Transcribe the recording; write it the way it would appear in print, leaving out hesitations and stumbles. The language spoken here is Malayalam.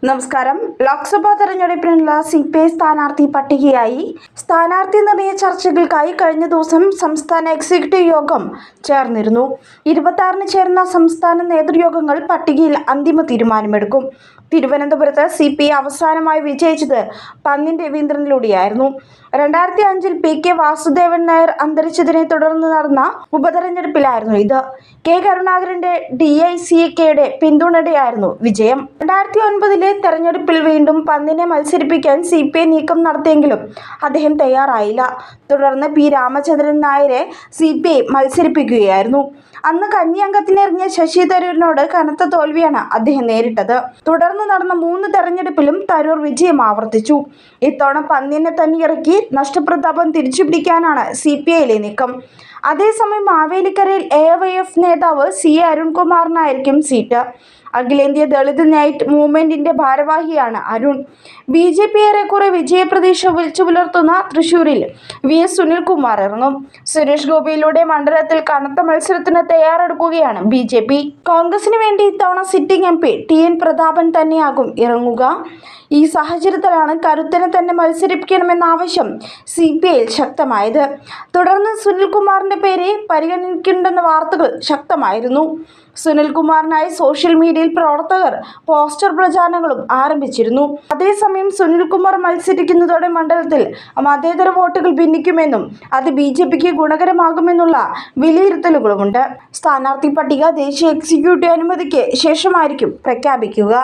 നമസ്കാരം. ലോക്സഭാ തെരഞ്ഞെടുപ്പിനുള്ള CPI സ്ഥാനാർത്ഥി പട്ടികയായി. സ്ഥാനാർത്ഥി നിർണയ ചർച്ചകൾക്കായി കഴിഞ്ഞ ദിവസം സംസ്ഥാന എക്സിക്യൂട്ടീവ് യോഗം ചേർന്നിരുന്നു. 26-ന് ചേർന്ന സംസ്ഥാന നേതൃയോഗങ്ങൾ പട്ടികയിൽ അന്തിമ തീരുമാനമെടുക്കും. തിരുവനന്തപുരത്ത് CPI അവസാനമായി വിജയിച്ചത് പന്ന്യൻ രവീന്ദ്രനിലൂടെയായിരുന്നു. 2005-ൽ PK വാസുദേവൻ നായർ അന്തരിച്ചതിനെ തുടർന്ന് നടന്ന ഉപതെരഞ്ഞെടുപ്പിലായിരുന്നു ഇത്. K കരുണാകരന്റെ DICKയുടെ പിന്തുണയോടെയായിരുന്നു വിജയം. 2009-ലെ തെരഞ്ഞെടുപ്പിൽ വീണ്ടും പന്ന്യനെ മത്സരിപ്പിക്കാൻ CPI നീക്കം നടത്തിയെങ്കിലും അദ്ദേഹം തയ്യാറായില്ല. തുടർന്ന് P രാമചന്ദ്രൻ നായരെ CPI മത്സരിപ്പിക്കുകയായിരുന്നു. അന്ന് കന്നി അംഗത്തിനെറിഞ്ഞ ശശി തരൂരിനോട് കനത്ത തോൽവിയാണ് അദ്ദേഹം നേരിട്ടത്. തുടർന്ന് നടന്ന 3 തെരഞ്ഞെടുപ്പിലും തരൂർ വിജയം ആവർത്തിച്ചു. ഇത്തവണ പന്ന്യനെ തന്നെ ഇറക്കി നഷ്ടപ്രതാപം തിരിച്ചുപിടിക്കാനാണ് CPIയിലെ നീക്കം. അതേസമയം മാവേലിക്കരയിൽ AYF നേതാവ് C അരുൺകുമാറിനായിരിക്കും സീറ്റ്. അഖിലേന്ത്യാ ദളിത് നൈറ്റ് മൂവ്മെന്റിന്റെ ഭാരവാഹിയാണ് അരുൺ. BJP ഏറെക്കുറെ വിജയപ്രതീക്ഷ വിളിച്ചുപുലർത്തുന്ന തൃശൂരിൽ VS സുനിൽകുമാർ ഇറങ്ങും. സുരേഷ് ഗോപിയിലൂടെ മണ്ഡലത്തിൽ കനത്ത മത്സരത്തിന് തയ്യാറെടുക്കുകയാണ് BJP. കോൺഗ്രസിന് വേണ്ടി ഇത്തവണ സിറ്റിംഗ് MP TN പ്രതാപൻ തന്നെയാകും ഇറങ്ങുക. ഈ സാഹചര്യത്തിലാണ് കരുത്തനെ തന്നെ മത്സരിപ്പിക്കണമെന്ന ആവശ്യം CPIയിൽ ശക്തമായത്. തുടർന്ന് സുനിൽകുമാറിന്റെ പേര് പരിഗണിക്കുന്നുണ്ടെന്ന വാർത്തകൾ ശക്തമായിരുന്നു. സുനിൽകുമാറിനായി സോഷ്യൽ മീഡിയയിൽ പ്രവർത്തകർ പോസ്റ്റർ പ്രചാരണങ്ങളും ആരംഭിച്ചിരുന്നു. അതേസമയം സുനിൽകുമാർ മത്സരിക്കുന്നതോടെ മണ്ഡലത്തിൽ മതേതര വോട്ടുകൾ ഭിന്നിക്കുമെന്നും അത് BJPക്ക് ഗുണകരമാകുമെന്നുള്ള വിലയിരുത്തലുകളുമുണ്ട്. സ്ഥാനാർത്ഥി പട്ടിക ദേശീയ എക്സിക്യൂട്ടീവ് അനുമതിക്ക് ശേഷമായിരിക്കും പ്രഖ്യാപിക്കുക.